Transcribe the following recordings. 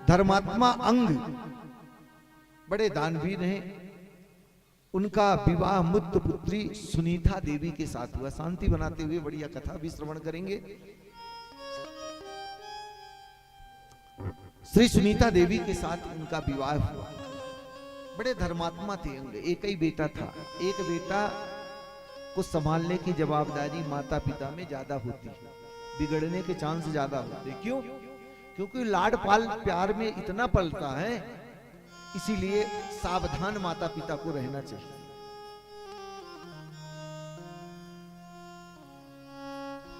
धर्मात्मा अंग बड़े दानवीर हैं। उनका विवाह मुक्त पुत्री सुनीता देवी के साथ हुआ। शांति बनाते हुए बढ़िया कथा भी श्रवण करेंगे। श्री सुनीता देवी के साथ उनका विवाह हुआ। बड़े धर्मात्मा थे अंग। एक ही बेटा था। एक बेटा को संभालने की जवाबदारी माता पिता में ज्यादा होती है, बिगड़ने के चांस ज्यादा होते। क्यों? क्योंकि लाड पाल प्यार में इतना पलता है, इसीलिए सावधान माता पिता को रहना चाहिए।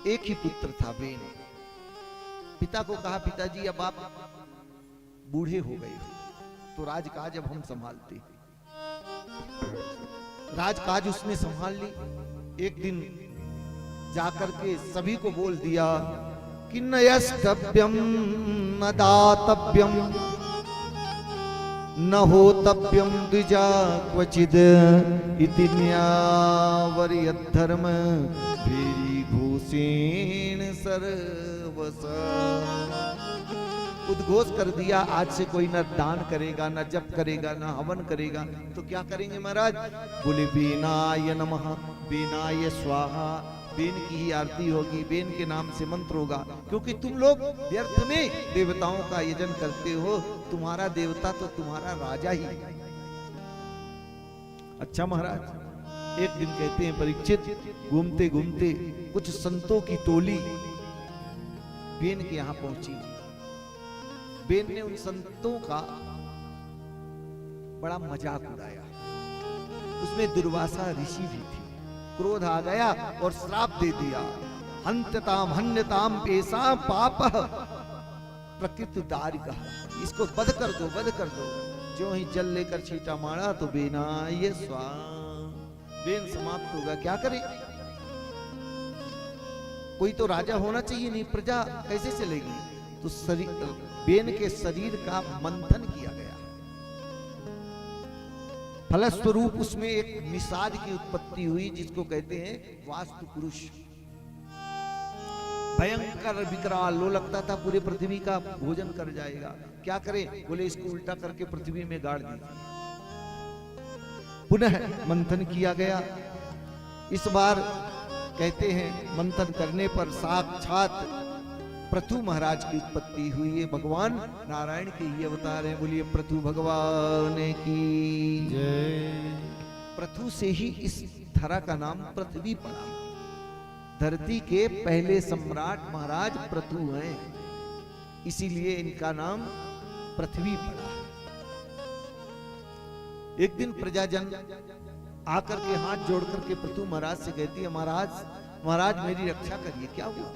एक ही पुत्र था बेन। पिता को कहा, पिताजी अब आप बूढ़े हो गए हो तो राजकाज अब हम संभालते। राजकाज उसने संभाल ली। एक दिन जाकर के सभी को बोल दिया कि न यस्तव्यम न दातव्यम न होतव्यम द्विजा क्वचिद इति न्यावर्यद्धर्म भेरी घोषेण सर्वस। उद्घोष कर दिया, आज से कोई न दान करेगा, न जप करेगा, न हवन करेगा। तो क्या करेंगे महाराज? बोले बेनाय नमः, बेनाय स्वाहा। बेन की ही आरती होगी, बेन के नाम से मंत्र होगा। क्योंकि तुम लोग व्यर्थ में देवताओं का यजन करते हो। तुम्हारा देवता तो तुम्हारा राजा ही। अच्छा महाराज, एक दिन कहते हैं परीक्षित घूमते घूमते कुछ संतों की टोली बेन के यहां पहुंची। बेन ने उन संतों का बड़ा मजाक उड़ाया। उसमें दुर्वासा ऋषि भी थे। क्रोध आ गया और श्राप दे दिया, हन्यताम हन्यताम पेशा पाप प्रकृति दारिका। इसको वध कर दो, वध कर दो। जो ही जल लेकर छींटा मारा तो बेनाय स्वाहा, बेन समाप्त होगा। क्या करे? कोई तो राजा होना चाहिए, नहीं प्रजा कैसे चलेगी? तो बेन के शरीर का मंथन किया गया। फलस्वरूप उसमें एक निषाद की उत्पत्ति हुई, जिसको कहते हैं वास्तु पुरुष। भयंकर विकराल, लो लगता था पूरे पृथ्वी का भोजन कर जाएगा। क्या करें? बोले इसको उल्टा करके पृथ्वी में गाड़ दीजिए। पुनः मंथन किया गया। इस बार कहते हैं मंथन करने पर साक्षात पृथु महाराज की उत्पत्ति हुई है। भगवान नारायण के ही अवतार हैं। बोलिए पृथु भगवान की जय। पृथु से ही इस धरा का नाम पृथ्वी पड़ा। धरती के पहले सम्राट महाराज पृथु हैं, इसीलिए इनका नाम पृथ्वी पड़ा। एक दिन प्रजाजन आकर के हाथ जोड़ करके पृथु महाराज से कहती है, महाराज महाराज मेरी रक्षा करिए। क्या हुआ?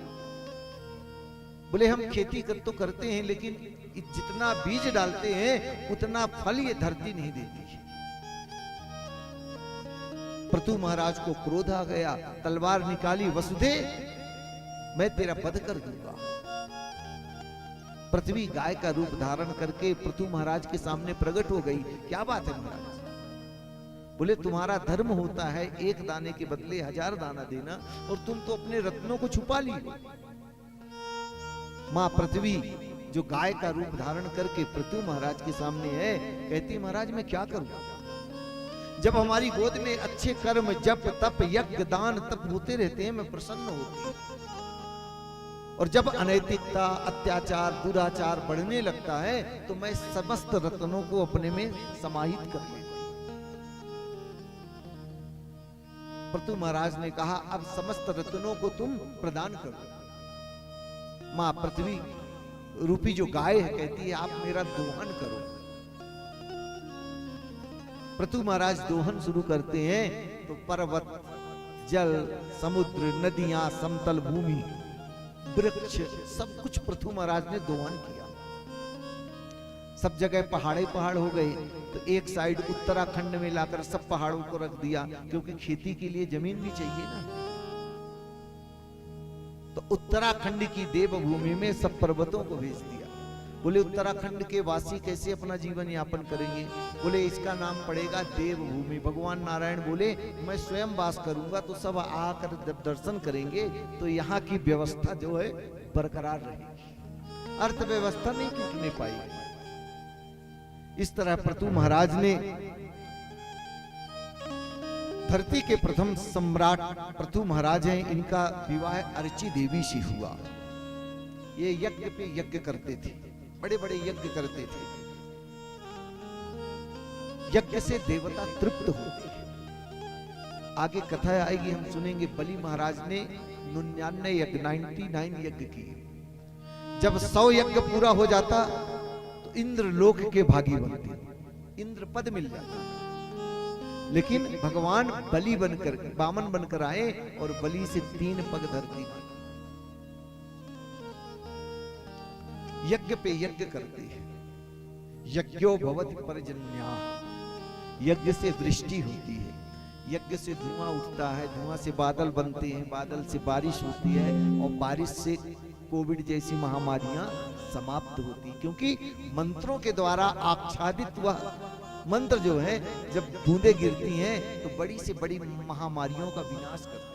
बोले हम खेती तो करते हैं, लेकिन जितना बीज डालते हैं उतना फल ये धरती नहीं देती है। पृथु महाराज को क्रोध आ गया, तलवार निकाली, वसुधे मैं तेरा वध कर दूंगा। पृथ्वी गाय का रूप धारण करके पृथु महाराज के सामने प्रकट हो गई। क्या बात है महाराज? बोले तुम्हारा धर्म होता है एक दाने के बदले 1000 दाना देना, और तुम तो अपने रत्नों को छुपा ली। मां पृथ्वी जो गाय का रूप धारण करके पृथु महाराज के सामने है, कहती महाराज मैं क्या करूं? जब हमारी गोद में अच्छे कर्म जप तप यज्ञ दान तप होते रहते हैं, मैं प्रसन्न होती हूं। और जब अनैतिकता अत्याचार दुराचार बढ़ने लगता है तो मैं समस्त रत्नों को अपने में समाहित कर लेता। पृथु महाराज ने कहा अब समस्त रत्नों को तुम प्रदान करो। मां पृथ्वी रूपी जो गाय है कहती है आप मेरा दोहन करो। पृथु महाराज दोहन शुरू करते हैं तो पर्वत जल समुद्र नदियां समतल भूमि वृक्ष सब कुछ पृथु महाराज ने दोहन किया। सब जगह पहाड़े पहाड़ हो गए। तो एक साइड उत्तराखंड में लाकर सब पहाड़ों को रख दिया, क्योंकि खेती के लिए जमीन भी चाहिए ना। तो उत्तराखंड की देवभूमि में सब पर्वतों को भेज दिया। बोले उत्तराखंड के वासी कैसे अपना जीवन यापन करेंगे? बोले इसका नाम पड़ेगा देवभूमि। भगवान नारायण बोले मैं स्वयं वास करूंगा तो सब आकर जब दर्शन करेंगे तो यहाँ की व्यवस्था जो है बरकरार रहेगी, अर्थव्यवस्था नहीं टूटने पाएगी। इस तरह पृथु महाराज ने धरती के प्रथम सम्राट पृथु महाराज हैं, इनका विवाह अर्ची देवी से हुआ। ये यज्ञ पे यज्ञ करते थे, बड़े बड़े यज्ञ करते थे। यज्ञ से देवता तृप्त होते हैं। आगे कथा आएगी, हम सुनेंगे। बलि महाराज ने 99 यज्ञ 99 यज्ञ किए। जब 100 यज्ञ पूरा हो जाता तो इंद्र लोक के भागी बनते, इंद्र पद मिल जाता। लेकिन भगवान बलि बनकर, वामन बनकर आए और बलि से 3 पग धरती पर यज्ञ पे यज्ञ करते हैं। यज्ञो भवति पर्जन्या, यज्ञ से वृष्टि होती है, यज्ञ से धुआं उठता है, धुआं से बादल बनते हैं, बादल से बारिश होती है और बारिश से कोविड जैसी महामारियां समाप्त होती, क्योंकि मंत्रों के द्वारा आच्छादित वह मंत्र जो है जब बूंदे गिरती हैं तो बड़ी से बड़ी महामारियों का विनाश कर देती।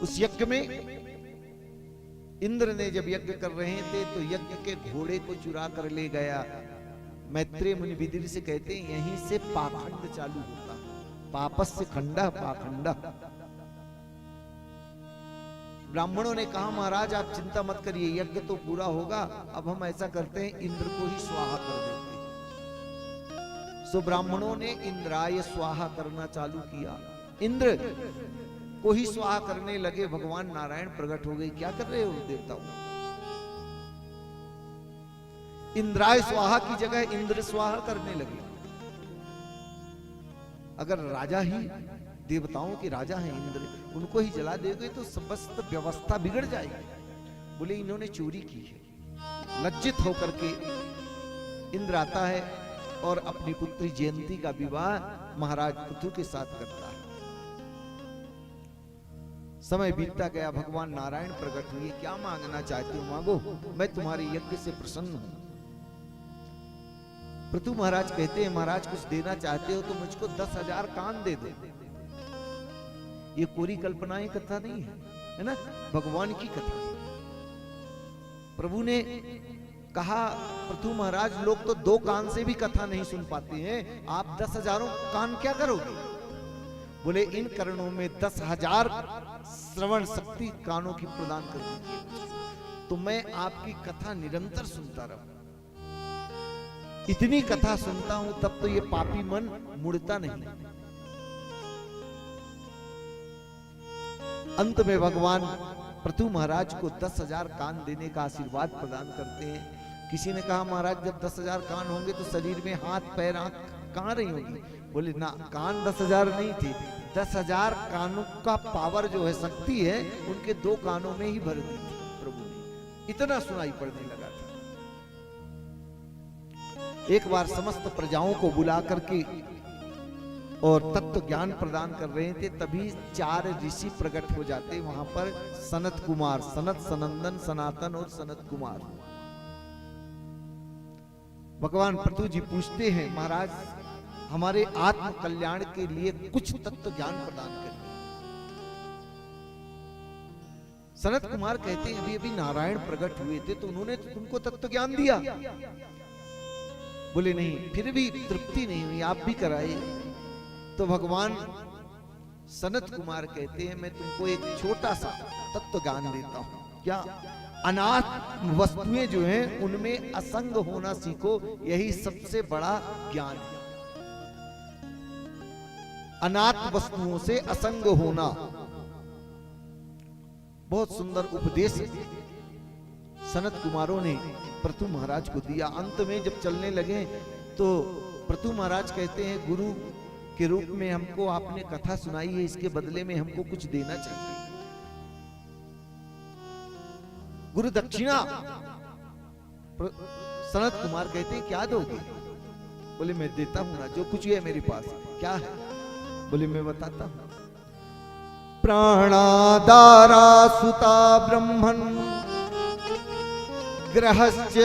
उस यज्ञ में इंद्र ने जब यज्ञ कर रहे थे तो यज्ञ के घोड़े को चुरा कर ले गया। मैत्रेय मुनि विदिर से कहते हैं यहीं से पाखंड चालू होता, पापस से खंडा पाखंडा। ब्राह्मणों ने कहा महाराज आप चिंता मत करिए, यज्ञ तो पूरा होगा, अब हम ऐसा करते हैं इंद्र को ही स्वाहा कर देते हैं। सो ब्राह्मणों ने इंद्राय स्वाहा करना चालू किया। इंद्र को ही स्वाहा करने लगे। भगवान नारायण प्रकट हो गए। क्या कर रहे हो देवताओं? इंद्राय स्वाहा की जगह इंद्र स्वाहा करने लगे। अगर राजा ही, देवताओं के राजा हैं इंद्र, उनको ही जला देंगे तो समस्त व्यवस्था बिगड़ जाएगी। बोले इन्होंने चोरी की है। लज्जित होकर के इंद्र आता है और अपनी पुत्री जयंती का विवाह महाराज पृथु के साथ करता है। समय बीतता गया, भगवान नारायण प्रकट हुए। क्या मांगना चाहते हो मांगो, मैं तुम्हारे यज्ञ से प्रसन्न हूं। पृथु महाराज कहते हैं महाराज कुछ देना चाहते हो तो मुझको 10,000 कान दे दो। ये कोरी कल्पनाएं कथा नहीं है ना, भगवान की कथा। प्रभु ने कहा पृथु महाराज लोग तो 2 कान से भी कथा नहीं सुन पाते हैं, आप 10,000 कान क्या करोगे? बोले इन कर्णों में 10,000 श्रवण शक्ति कानों की प्रदान कर दीजिए तो मैं आपकी कथा निरंतर सुनता रहूं। इतनी कथा सुनता हूं तब तो ये पापी मन मुड़ता नहीं। अंत में भगवान पृथु महाराज को 10,000 कान देने का आशीर्वाद प्रदान करते हैं। किसी ने कहा महाराज जब 10,000 कान होंगे तो शरीर में हाथ पैर आंख कहां रही होगी? बोले ना, कान 10,000 नहीं थे, 10,000 कानों का पावर जो है, शक्ति है, उनके 2 कानों में ही भर दी थी प्रभु ने। इतना सुनाई पड़ने लगा था। एक बार समस्त प्रजाओं को बुला करके और तत्व ज्ञान प्रदान कर रहे थे, तभी 4 ऋषि प्रकट हो जाते वहां पर। सनत कुमार, सनत, सनंदन, सनातन और सनत कुमार। भगवान पृथु जी पूछते हैं महाराज हमारे आत्म कल्याण के लिए कुछ तत्व ज्ञान प्रदान करें। सनत कुमार कहते हैं अभी अभी नारायण प्रकट हुए थे तो उन्होंने तो तुमको तत्व ज्ञान दिया। बोले नहीं, फिर भी तृप्ति नहीं हुई, आप भी कराए। तो भगवान सनत कुमार कहते हैं मैं तुमको एक छोटा सा तत्व ज्ञान देता हूं। क्या? अनाथ वस्तुएं जो हैं उनमें असंग होना सीखो, यही सबसे बड़ा ज्ञान है। अनाथ वस्तुओं से असंग होना, बहुत सुंदर उपदेश सनत कुमारों ने पृथु महाराज को दिया। अंत में जब चलने लगे तो पृथु महाराज कहते हैं गुरु के रूप में हमको आपने कथा सुनाई है, इसके बदले में हमको कुछ देना चाहिए। गुरु दक्षिणा। सनत कुमार कहते हैं क्या दोगे? बोले मैं देता हूं ना, जो कुछ है मेरे पास। क्या है? बोले मैं बताता हूं। प्राणादारा सुता ब्रह्मन ग्रहस्य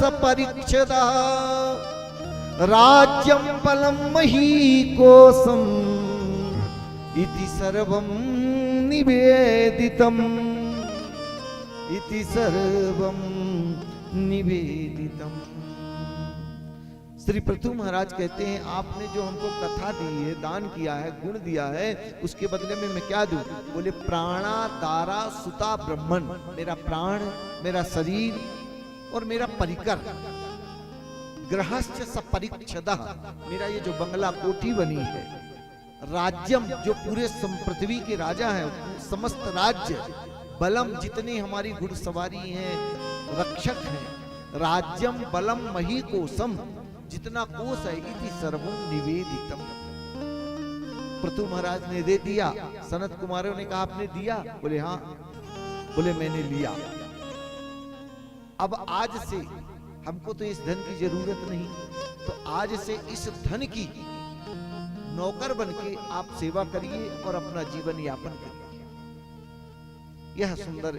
सपरीक्षदा राज्यं बलं महीकोशम् इति सर्वं निवेदितम् इति सर्वं निवेदितम्। श्री पृथु महाराज कहते हैं, आपने जो हमको कथा दी है, दान किया है, गुण दिया है, उसके बदले में मैं क्या दूं? बोले प्राणा दारा सुता ब्रह्मन, मेरा प्राण, मेरा शरीर और मेरा परिकर। ग्रहस्य सपरीक्षदा, मेरा ये जो बंगला कोठी बनी है। राज्यम, जो पूरे पृथ्वी के राजा हैं, समस्त राज्य। बलम, जितनी हमारी घुड़सवारी है, रक्षक हैं। राज्यम बलम महीकोशम, जितना कोश है। इति सर्वम निवेदितम, पृथु महाराज ने दे दिया। सनत कुमारों ने कहा आपने दिया? बोले हाँ। बोले मैंने लिया। अब आज से हमको तो इस धन की जरूरत नहीं, तो आज से इस धन की नौकर बनके आप सेवा करिए और अपना जीवन यापन करिए। यह सुंदर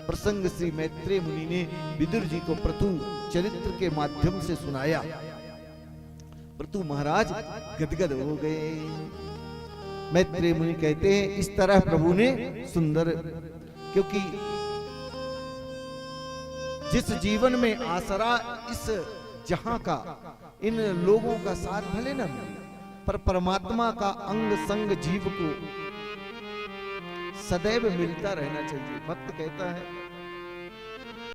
प्रसंग श्री मैत्रेय मुनि ने विदुर जी को पृथु चरित्र के माध्यम से सुनाया। पृथु महाराज गदगद हो गए। मैत्रेय मुनि कहते हैं, इस तरह प्रभु ने सुंदर, क्योंकि जिस जीवन में आसरा इस जहां का, इन लोगों का साथ भले न मिले, पर परमात्मा का अंग संग जीव को सदैव मिलता रहना चाहिए। भक्त कहता है